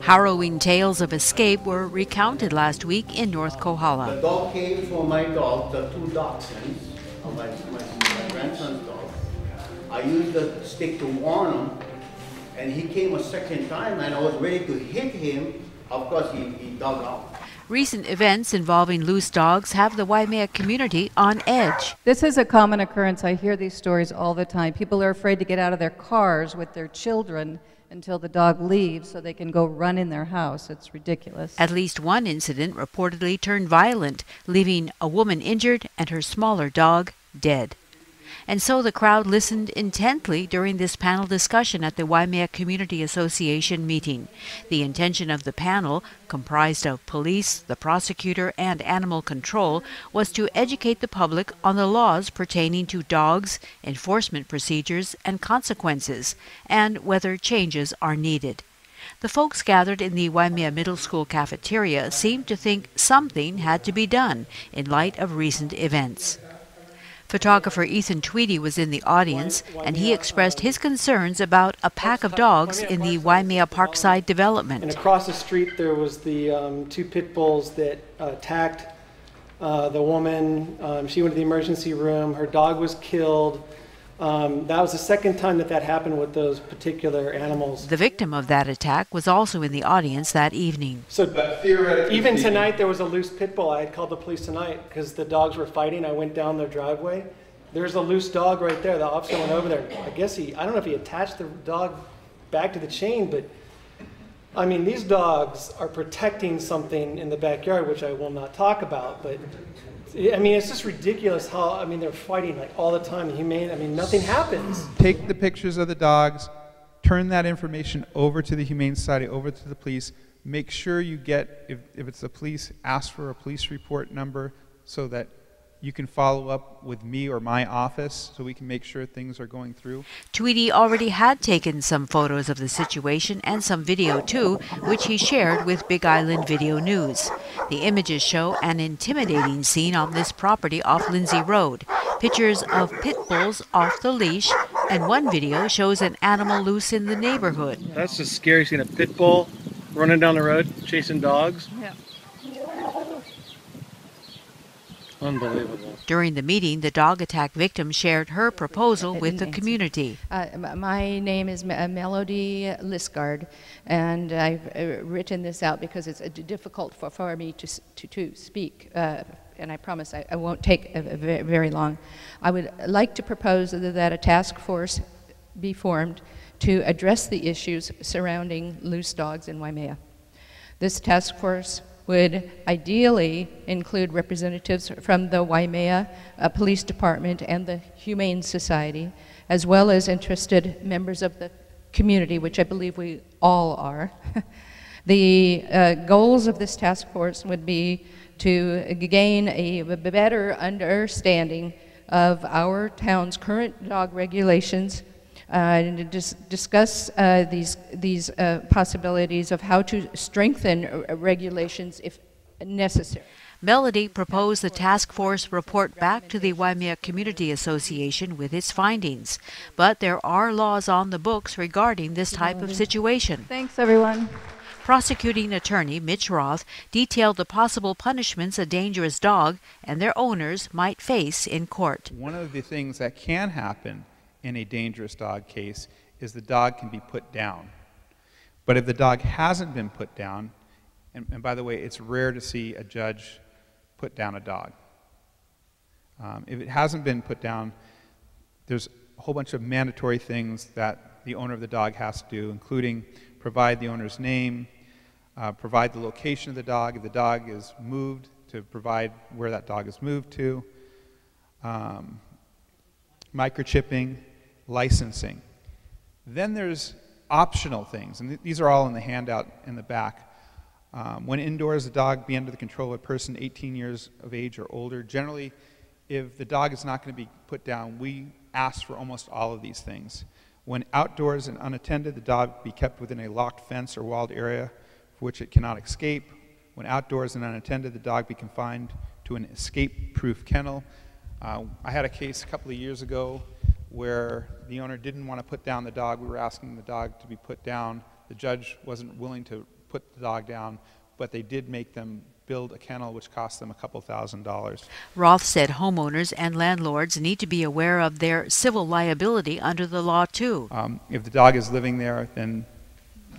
Harrowing tales of escape were recounted last week in North Kohala. The dog came for my dog, the two dachshunds, my grandson's dog. I used the stick to warn him, and he came a second time, and I was ready to hit him. Of course, he dug out. Recent events involving loose dogs have the Waimea community on edge. This is a common occurrence. I hear these stories all the time. People are afraid to get out of their cars with their children until the dog leaves so they can go run in their house. It's ridiculous. At least one incident reportedly turned violent, leaving a woman injured and her smaller dog dead. And so the crowd listened intently during this panel discussion at the Waimea Community Association meeting. The intention of the panel, comprised of police, the prosecutor, and animal control, was to educate the public on the laws pertaining to dogs, enforcement procedures, and consequences, and whether changes are needed. The folks gathered in the Waimea Middle School cafeteria seemed to think something had to be done in light of recent events. Photographer Ethan Tweedy was in the audience, and he expressed his concerns about a pack of dogs in the Waimea Parkside development. And across the street there was the two pit bulls that attacked the woman. She went to the emergency room. Her dog was killed. That was the second time that happened with those particular animals. The victim of that attack was also in the audience that evening. So even tonight there was a loose pit bull. I had called the police tonight because the dogs were fighting. I went down their driveway. There's a loose dog right there. The officer went over there. I guess I don't know if he attached the dog back to the chain, but I mean, these dogs are protecting something in the backyard, which I will not talk about, but I mean, it's just ridiculous how, I mean, they're fighting like all the time. Nothing happens. Take the pictures of the dogs, turn that information over to the Humane Society, over to the police. Make sure you get, if it's the police, ask for a police report number so that you can follow up with me or my office so we can make sure things are going through. Tweedy already had taken some photos of the situation and some video too, which he shared with Big Island Video News. The images show an intimidating scene on this property off Lindsay Road. Pictures of pit bulls off the leash, and one video shows an animal loose in the neighborhood. That's just scary, seeing a pit bull running down the road, chasing dogs. Yeah. Unbelievable. During the meeting, the dog attack victim shared her proposal with the community. My name is Melody Lisgard, and I've written this out because it's difficult for me to speak, and I promise I won't take very long. I would like to propose that a task force be formed to address the issues surrounding loose dogs in Waimea. This task force would ideally include representatives from the Waimea Police Department and the Humane Society, as well as interested members of the community, which I believe we all are. The goals of this task force would be to gain a better understanding of our town's current dog regulations, and discuss these possibilities of how to strengthen regulations if necessary. Melody proposed the task force report back to the Waimea Community Association with its findings. But there are laws on the books regarding this type of situation. Thanks, everyone. Prosecuting attorney Mitch Roth detailed the possible punishments a dangerous dog and their owners might face in court. One of the things that can happen in a dangerous dog case is the dog can be put down. But if the dog hasn't been put down, and by the way, it's rare to see a judge put down a dog. If it hasn't been put down, there's a whole bunch of mandatory things that the owner of the dog has to do, including provide the owner's name, provide the location of the dog, if the dog is moved, to provide where that dog is moved to, microchipping, licensing. Then there's optional things, and these are all in the handout in the back. When indoors, the dog be under the control of a person 18 years of age or older. Generally, if the dog is not going to be put down, we ask for almost all of these things. When outdoors and unattended, the dog be kept within a locked fence or walled area for which it cannot escape. When outdoors and unattended, the dog be confined to an escape-proof kennel. I had a case a couple of years ago where the owner didn't want to put down the dog. We were asking the dog to be put down. The judge wasn't willing to put the dog down, but they did make them build a kennel, which cost them a couple $1,000s. Roth said homeowners and landlords need to be aware of their civil liability under the law, too. If the dog is living there, then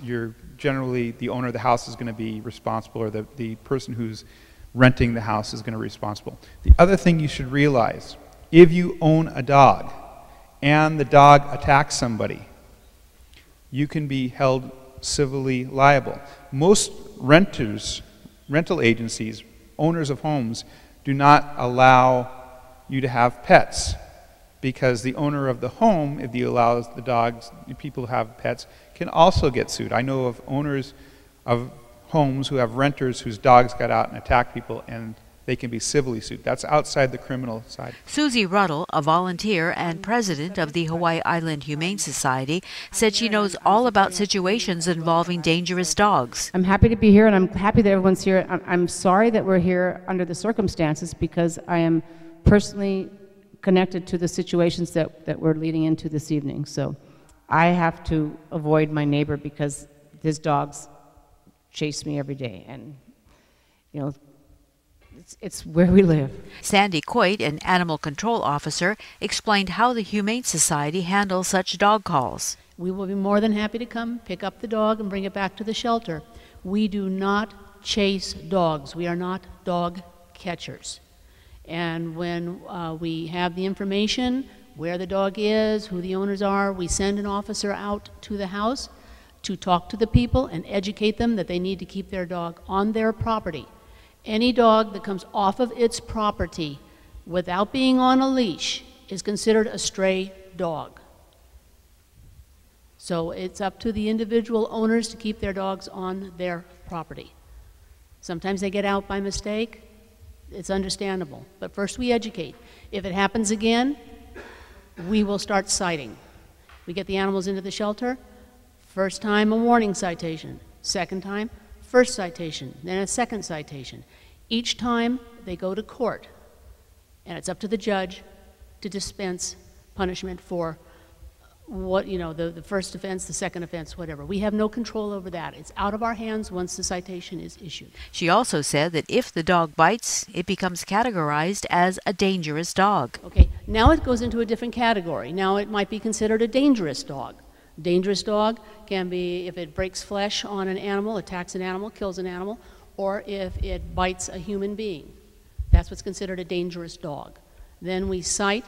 you're generally, the owner of the house is going to be responsible, or the person who's renting the house is going to be responsible. The other thing you should realize, if you own a dog and the dog attacks somebody, you can be held civilly liable. Most rental agencies, owners of homes, do not allow you to have pets, because the owner of the home, if he allows the dogs, people who have pets, can also get sued. I know of owners of homes who have renters whose dogs got out and attacked people, and they can be civilly sued. That's outside the criminal side. Susie Ruddle, a volunteer and president of the Hawaii Island Humane Society, said she knows all about situations involving dangerous dogs. I'm happy to be here, and I'm happy that everyone's here. I'm sorry that we're here under the circumstances, because I am personally connected to the situations that we're leading into this evening. So I have to avoid my neighbor because his dogs chase me every day, and you know, it's where we live. Sandy Coit, an animal control officer, explained how the Humane Society handles such dog calls. We will be more than happy to come pick up the dog and bring it back to the shelter. We do not chase dogs. We are not dog catchers. And when we have the information, where the dog is, who the owners are, we send an officer out to the house to talk to the people and educate them that they need to keep their dog on their property. Any dog that comes off of its property without being on a leash is considered a stray dog. So it's up to the individual owners to keep their dogs on their property. Sometimes they get out by mistake. It's understandable. But first we educate. If it happens again, we will start citing. We get the animals into the shelter. First time, a warning citation. Second time, first citation, then a second citation. Each time they go to court, and it's up to the judge to dispense punishment for what, you know, the first offense, the second offense, whatever. We have no control over that. It's out of our hands once the citation is issued. She also said that if the dog bites, it becomes categorized as a dangerous dog. Okay, now it goes into a different category. Now it might be considered a dangerous dog. Dangerous dog can be if it breaks flesh on an animal, attacks an animal, kills an animal, or if it bites a human being. That's what's considered a dangerous dog. Then we cite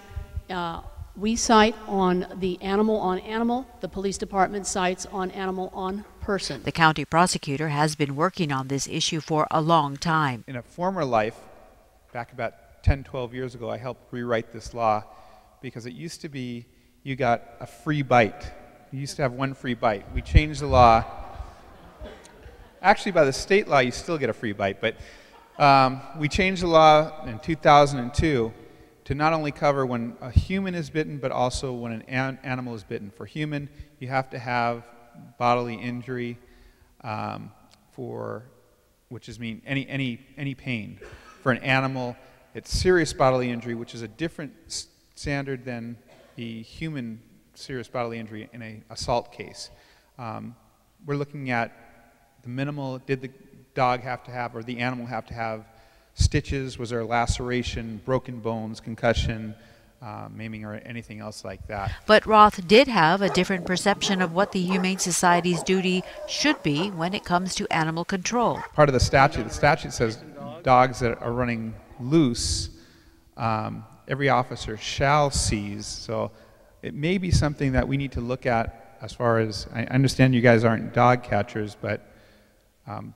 on the animal on animal, the police department cites on animal on person. The county prosecutor has been working on this issue for a long time. In a former life, back about 10, 12 years ago, I helped rewrite this law, because it used to be you got a free bite. You used to have one free bite. We changed the law. Actually, by the state law, you still get a free bite, but we changed the law in 2002 to not only cover when a human is bitten, but also when an animal is bitten. For human, you have to have bodily injury, which is mean any pain. For an animal, it's serious bodily injury, which is a different standard than the human serious bodily injury in an assault case. We're looking at the minimal. Did the dog have to have, or the animal have to have, stitches? Was there a laceration, broken bones, concussion, maiming, or anything else like that? But Roth did have a different perception of what the Humane Society's duty should be when it comes to animal control. Part of the statute says dogs that are running loose, every officer shall seize. So it may be something that we need to look at as far as, I understand you guys aren't dog catchers, but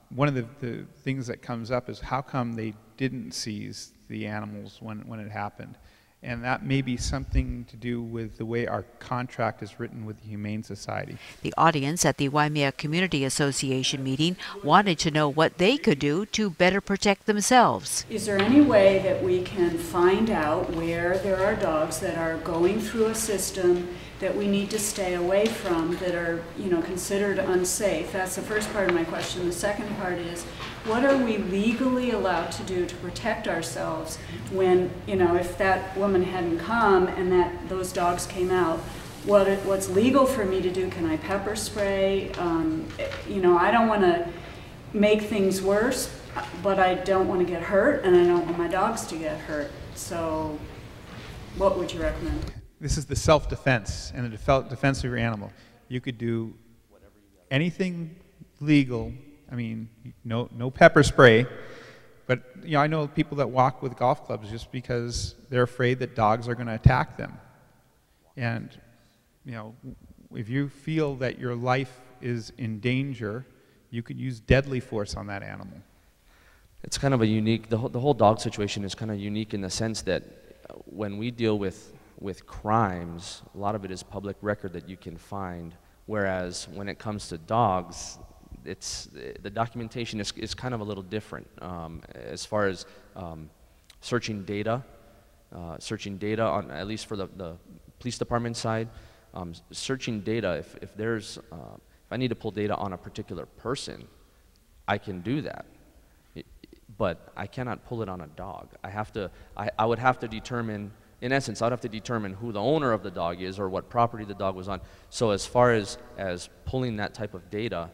one of the things that comes up is how come they didn't seize the animals when it happened. And that may be something to do with the way our contract is written with the Humane Society. The audience at the Waimea Community Association meeting wanted to know what they could do to better protect themselves. Is there any way that we can find out where there are dogs that are going through a system that we need to stay away from that are, you know, considered unsafe? That's the first part of my question. The second part is, what are we legally allowed to do to protect ourselves when, you know, if that woman hadn't come and those dogs came out, what's legal for me to do? Can I pepper spray? You know, I don't want to make things worse, but I don't want to get hurt, and I don't want my dogs to get hurt. So what would you recommend? This is the self-defense and the defense of your animal. You could do anything legal. I mean, no pepper spray, but you know, I know people that walk with golf clubs just because they're afraid that dogs are going to attack them. And you know, if you feel that your life is in danger, you could use deadly force on that animal. It's kind of a unique, the whole dog situation is kind of unique in the sense that when we deal with crimes, a lot of it is public record that you can find, whereas when it comes to dogs, the documentation is kind of a little different as far as searching data on, at least for the police department side, searching data, if I need to pull data on a particular person, I can do that. But I cannot pull it on a dog. I would have to determine, in essence, I would have to determine who the owner of the dog is or what property the dog was on. So as far as pulling that type of data,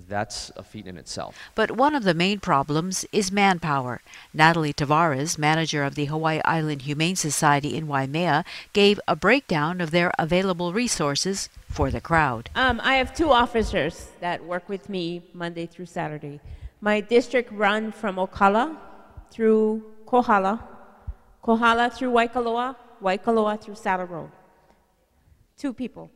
that's a feat in itself. But one of the main problems is manpower. Natalie Tavares, manager of the Hawaii Island Humane Society in Waimea, gave a breakdown of their available resources for the crowd. I have 2 officers that work with me Monday through Saturday. My district run from Ocala through Kohala, Kohala through Waikoloa, Waikoloa through Saddle Road. 2 people.